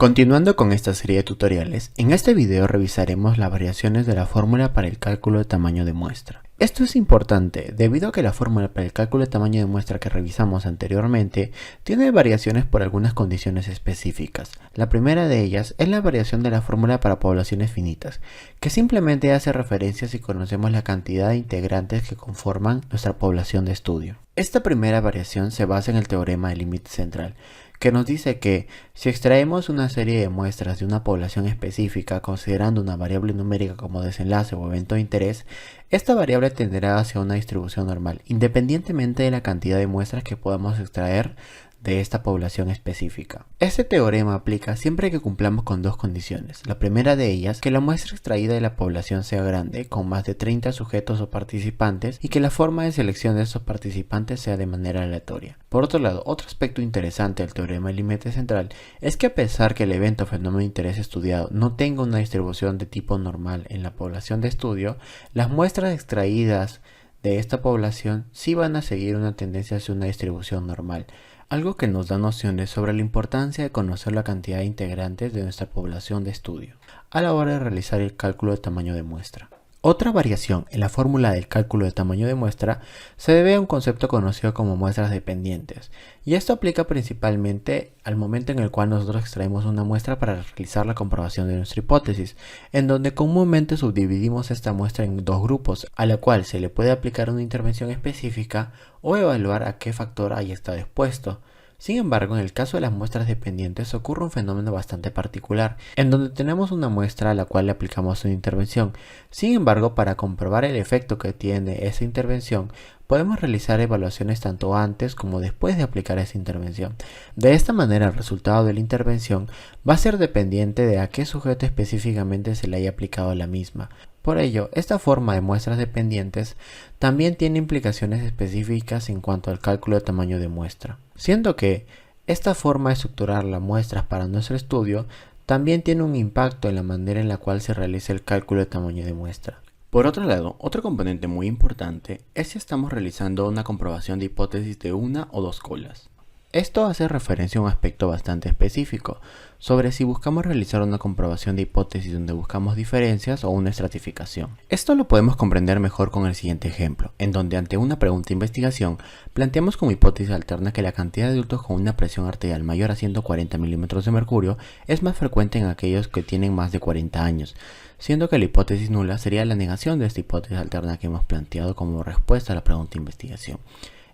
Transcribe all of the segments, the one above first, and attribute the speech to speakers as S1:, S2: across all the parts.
S1: Continuando con esta serie de tutoriales, en este video revisaremos las variaciones de la fórmula para el cálculo de tamaño de muestra. Esto es importante debido a que la fórmula para el cálculo de tamaño de muestra que revisamos anteriormente tiene variaciones por algunas condiciones específicas. La primera de ellas es la variación de la fórmula para poblaciones finitas, que simplemente hace referencia si conocemos la cantidad de integrantes que conforman nuestra población de estudio. Esta primera variación se basa en el teorema del límite central, que nos dice que si extraemos una serie de muestras de una población específica considerando una variable numérica como desenlace o evento de interés, esta variable tenderá hacia una distribución normal, independientemente de la cantidad de muestras que podamos extraer de esta población específica. Este teorema aplica siempre que cumplamos con dos condiciones. La primera de ellas, que la muestra extraída de la población sea grande, con más de 30 sujetos o participantes, y que la forma de selección de estos participantes sea de manera aleatoria. Por otro lado, otro aspecto interesante del teorema del límite central es que a pesar que el evento o fenómeno de interés estudiado no tenga una distribución de tipo normal en la población de estudio, las muestras extraídas de esta población sí van a seguir una tendencia hacia una distribución normal, algo que nos da nociones sobre la importancia de conocer la cantidad de integrantes de nuestra población de estudio a la hora de realizar el cálculo de tamaño de muestra. Otra variación en la fórmula del cálculo de tamaño de muestra se debe a un concepto conocido como muestras dependientes, y esto aplica principalmente al momento en el cual nosotros extraemos una muestra para realizar la comprobación de nuestra hipótesis, en donde comúnmente subdividimos esta muestra en dos grupos, a la cual se le puede aplicar una intervención específica o evaluar a qué factor haya estado expuesto. Sin embargo, en el caso de las muestras dependientes ocurre un fenómeno bastante particular, en donde tenemos una muestra a la cual le aplicamos una intervención. Sin embargo, para comprobar el efecto que tiene esa intervención, podemos realizar evaluaciones tanto antes como después de aplicar esa intervención. De esta manera, el resultado de la intervención va a ser dependiente de a qué sujeto específicamente se le haya aplicado la misma. Por ello, esta forma de muestras dependientes también tiene implicaciones específicas en cuanto al cálculo de tamaño de muestra, siendo que esta forma de estructurar las muestras para nuestro estudio también tiene un impacto en la manera en la cual se realiza el cálculo de tamaño de muestra. Por otro lado, otro componente muy importante es si estamos realizando una comprobación de hipótesis de una o dos colas. Esto hace referencia a un aspecto bastante específico, sobre si buscamos realizar una comprobación de hipótesis donde buscamos diferencias o una estratificación. Esto lo podemos comprender mejor con el siguiente ejemplo, en donde ante una pregunta de investigación, planteamos como hipótesis alterna que la cantidad de adultos con una presión arterial mayor a 140 milímetros de mercurio es más frecuente en aquellos que tienen más de 40 años, siendo que la hipótesis nula sería la negación de esta hipótesis alterna que hemos planteado como respuesta a la pregunta de investigación.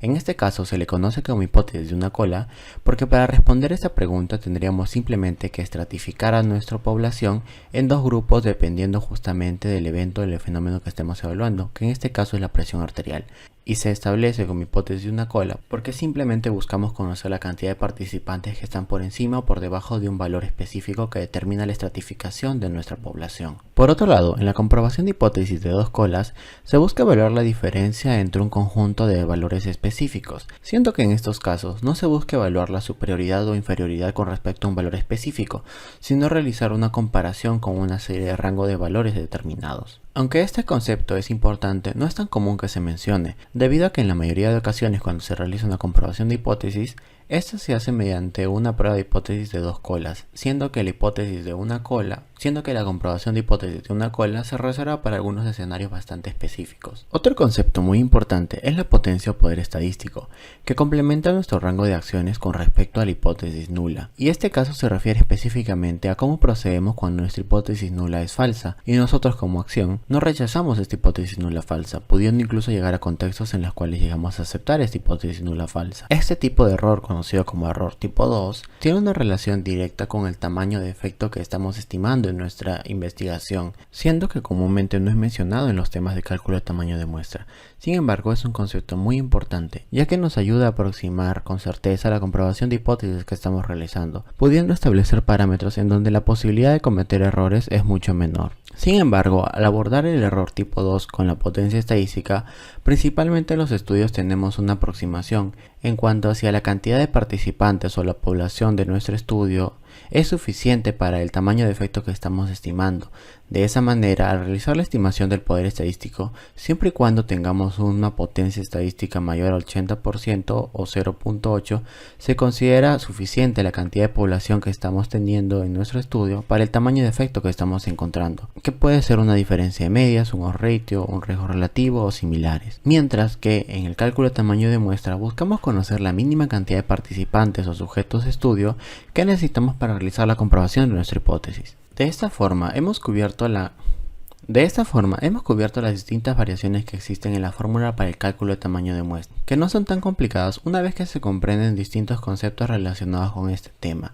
S1: En este caso se le conoce como hipótesis de una cola porque para responder esta pregunta tendríamos simplemente que estratificar a nuestra población en dos grupos dependiendo justamente del evento o del fenómeno que estemos evaluando, que en este caso es la presión arterial. Y se establece como hipótesis de una cola porque simplemente buscamos conocer la cantidad de participantes que están por encima o por debajo de un valor específico que determina la estratificación de nuestra población. Por otro lado, en la comprobación de hipótesis de dos colas, se busca evaluar la diferencia entre un conjunto de valores específicos, siendo que en estos casos no se busca evaluar la superioridad o inferioridad con respecto a un valor específico, sino realizar una comparación con una serie de rango de valores determinados. Aunque este concepto es importante, no es tan común que se mencione, debido a que en la mayoría de ocasiones cuando se realiza una comprobación de hipótesis, esta se hace mediante una prueba de hipótesis de dos colas, siendo que la comprobación de hipótesis de una cola se reserva para algunos escenarios bastante específicos. Otro concepto muy importante es la potencia o poder estadístico, que complementa nuestro rango de acciones con respecto a la hipótesis nula, y este caso se refiere específicamente a cómo procedemos cuando nuestra hipótesis nula es falsa, y nosotros como acción no rechazamos esta hipótesis nula falsa, pudiendo incluso llegar a contextos en los cuales llegamos a aceptar esta hipótesis nula falsa. Este tipo de error, conocido como error tipo 2, tiene una relación directa con el tamaño de efecto que estamos estimando en nuestra investigación, siendo que comúnmente no es mencionado en los temas de cálculo de tamaño de muestra. Sin embargo, es un concepto muy importante, ya que nos ayuda a aproximar con certeza la comprobación de hipótesis que estamos realizando, pudiendo establecer parámetros en donde la posibilidad de cometer errores es mucho menor. Sin embargo, al abordar el error tipo 2 con la potencia estadística, principalmente en los estudios tenemos una aproximación en cuanto hacia la cantidad de participantes o la población de nuestro estudio es suficiente para el tamaño de efecto que estamos estimando. De esa manera, al realizar la estimación del poder estadístico, siempre y cuando tengamos una potencia estadística mayor al 80% o 0.8, se considera suficiente la cantidad de población que estamos teniendo en nuestro estudio para el tamaño de efecto que estamos encontrando, que puede ser una diferencia de medias, un odds ratio, un riesgo relativo o similares. Mientras que en el cálculo de tamaño de muestra buscamos conocer la mínima cantidad de participantes o sujetos de estudio que necesitamos para realizar la comprobación de nuestra hipótesis. De esta forma hemos cubierto las distintas variaciones que existen en la fórmula para el cálculo de tamaño de muestra, que no son tan complicadas una vez que se comprenden distintos conceptos relacionados con este tema.